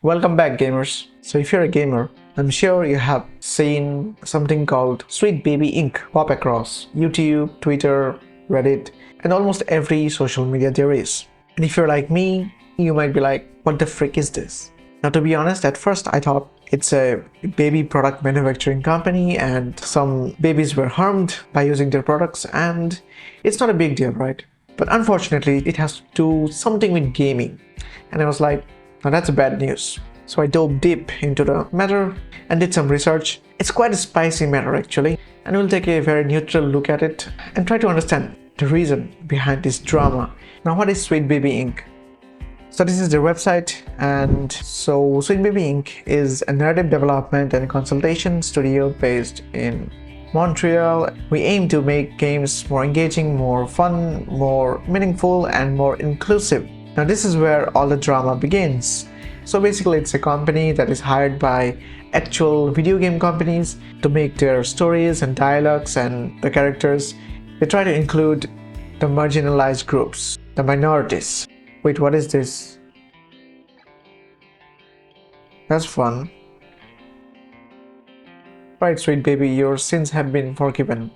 Welcome back, gamers. So if you're a gamer, I'm sure you have seen something called Sweet Baby Inc. pop across YouTube, Twitter, Reddit, and almost every social media there is. And if you're like me, you might be like, what the frick is this? Now, to be honest, at first I thought it's a baby product manufacturing company and some babies were harmed by using their products, and it's not a big deal, right? But unfortunately, it has to do something with gaming. And I was like, now that's bad news. So I dove deep into the matter and did some research. It's quite a spicy matter actually, and we'll take a very neutral look at it and try to understand the reason behind this drama. Now, what is Sweet Baby Inc.? So this is their website, and so Sweet Baby Inc. is a narrative development and consultation studio based in Montreal. We aim to make games more engaging, more fun, more meaningful, and more inclusive. Now this is where all the drama begins. So basically it's a company that is hired by actual video game companies to make their stories and dialogues and the characters. They try to include the marginalized groups, the minorities. Wait, what is this? That's fun. Right, Sweet Baby, your sins have been forgiven.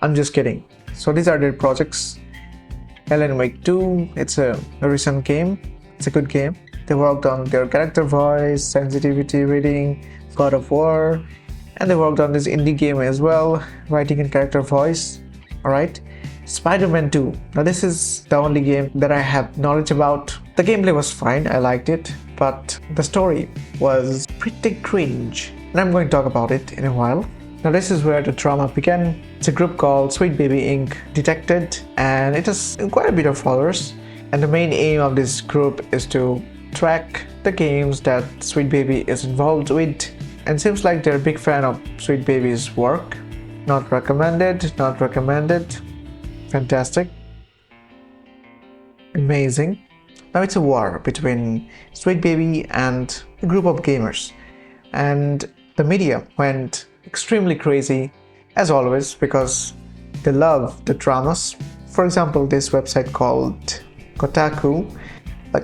I'm just kidding. So these are their projects. Alan Wake 2, it's a recent game. It's a good game. They worked on their character voice, sensitivity reading, God of War, and they worked on this indie game as well, writing and character voice. Alright. Spider-Man 2. Now this is the only game that I have knowledge about. The gameplay was fine, I liked it, but the story was pretty cringe. And I'm going to talk about it in a while. Now this is where the drama began. It's a group called Sweet Baby Inc. detected, and it has quite a bit of followers. And the main aim of this group is to track the games that Sweet Baby is involved with. And seems like they're a big fan of Sweet Baby's work. Not recommended, not recommended. Fantastic. Amazing. Now it's a war between Sweet Baby and a group of gamers. And the media went extremely crazy, as always, because they love the dramas. For example, this website called Kotaku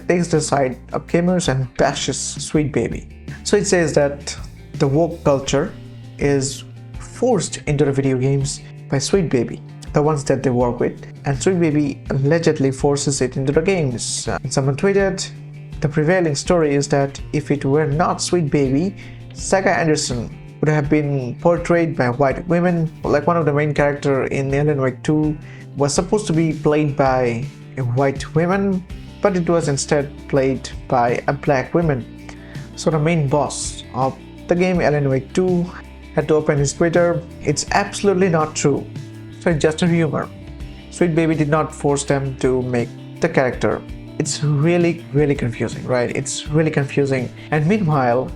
takes the side of gamers and bashes Sweet Baby. So it says that the woke culture is forced into the video games by Sweet Baby, the ones that they work with, and Sweet Baby allegedly forces it into the games. Someone tweeted, the prevailing story is that if it were not Sweet Baby, Saga Anderson would have been portrayed by white women. Like one of the main characters in Alan Wake 2 was supposed to be played by a white woman, but it was instead played by a black woman. So the main boss of the game Alan Wake 2 had to open his Twitter. It's absolutely not true. So it's just a rumor. Sweet Baby did not force them to make the character. It's really confusing, right? It's really confusing. And meanwhile,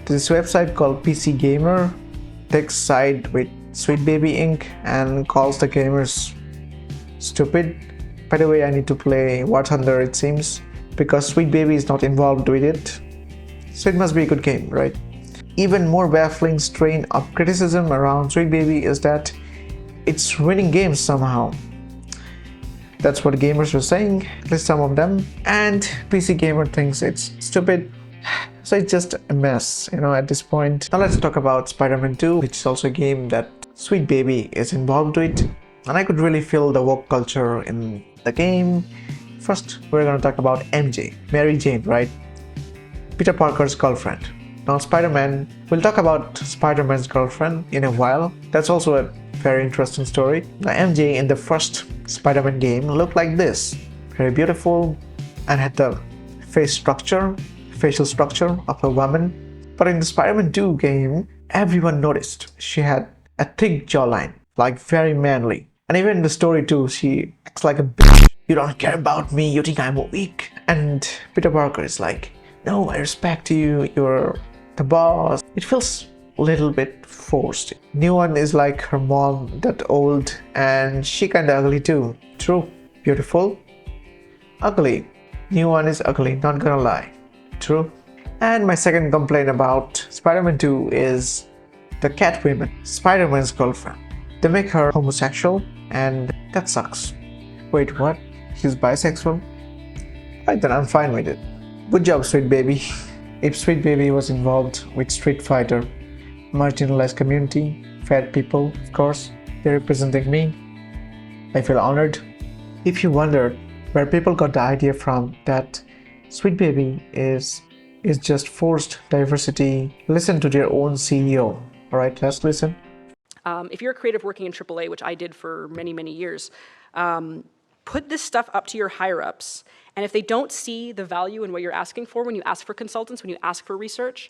this website called PC Gamer takes side with Sweet Baby Inc. and calls the gamers stupid. By the way, I need to play War Thunder, it seems, because Sweet Baby is not involved with it. So it must be a good game, right? Even more baffling strain of criticism around Sweet Baby is that it's ruining games somehow. That's what the gamers were saying, at least some of them. And PC Gamer thinks it's stupid. So it's just a mess, at this point. Now let's talk about Spider-Man 2, which is also a game that Sweet Baby is involved with. And I could really feel the woke culture in the game. First, we're going to talk about MJ, Mary Jane, right? Peter Parker's girlfriend. Now Spider-Man, we'll talk about Spider-Man's girlfriend in a while. That's also a very interesting story. Now MJ in the first Spider-Man game looked like this. Very beautiful and had the facial structure of a woman. But in the Spider-Man 2 game, everyone noticed she had a thick jawline, like very manly. And even in the story too, she acts like a bitch. You don't care about me, you think I'm weak. And Peter Parker is like, no, I respect you, you're the boss. It feels a little bit forced. New one is like her mom, that old, and she kinda ugly too. True. Beautiful. Ugly. New one is ugly, not gonna lie. True. And my second complaint about Spider-Man 2 is the Catwoman, Spider-Man's girlfriend. They make her homosexual, and that sucks. Wait, what? He's bisexual? Right, then I'm fine with it. Good job, Sweet Baby. If Sweet Baby was involved with Street Fighter, marginalized community, fat people, of course, they're representing me. I feel honored. If you wondered where people got the idea from that Sweet Baby is just forced diversity, listen to their own CEO. Alright, let's listen. If you're a creative working in AAA, which I did for many, many years, put this stuff up to your higher-ups, and if they don't see the value in what you're asking for when you ask for consultants, when you ask for research,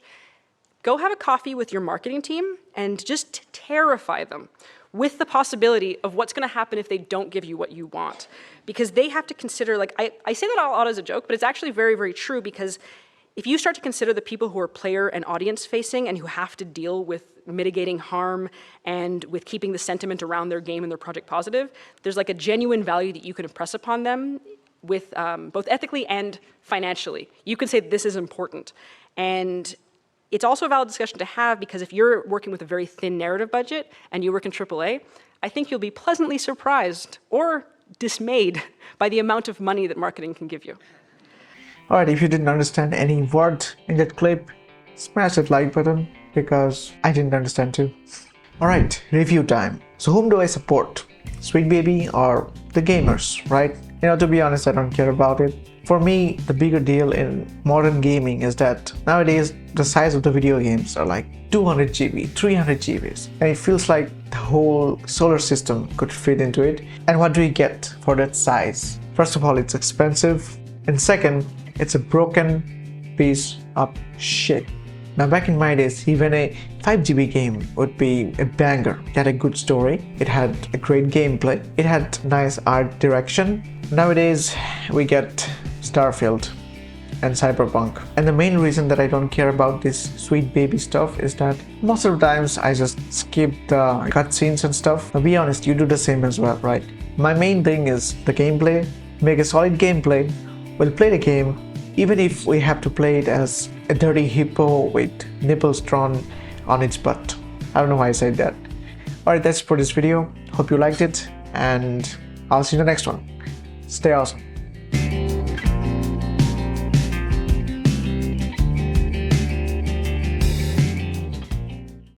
go have a coffee with your marketing team and just terrify them with the possibility of what's going to happen if they don't give you what you want. Because they have to consider, like, I say that out as a joke, but it's actually very, very true, because if you start to consider the people who are player and audience facing and who have to deal with mitigating harm and with keeping the sentiment around their game and their project positive, there's like a genuine value that you can impress upon them with both ethically and financially. You can say this is important. And it's also a valid discussion to have, because if you're working with a very thin narrative budget and you work in AAA, I think you'll be pleasantly surprised or dismayed by the amount of money that marketing can give you. Alright, if you didn't understand any word in that clip, smash that like button, because I didn't understand too. Alright, review time. So whom do I support? Sweet Baby or the gamers, right? You know, to be honest, I don't care about it. For me, the bigger deal in modern gaming is that nowadays the size of the video games are like 200 GB, 300 GBs, and it feels like the whole solar system could fit into it. And what do you get for that size? First of all, it's expensive, and second, it's a broken piece of shit. Now, back in my days, even a 5 GB game would be a banger. It had a good story, it had a great gameplay, it had nice art direction. Nowadays, we get Starfield and Cyberpunk. And the main reason that I don't care about this Sweet Baby stuff is that most of the times I just skip the cutscenes and stuff. Now, be honest, you do the same as well, right? My main thing is the gameplay. Make a solid gameplay. We'll play the game, even if we have to play it as a dirty hippo with nipples drawn on its butt. I don't know why I said that. Alright, that's for this video. Hope you liked it, and I'll see you in the next one. Stay awesome.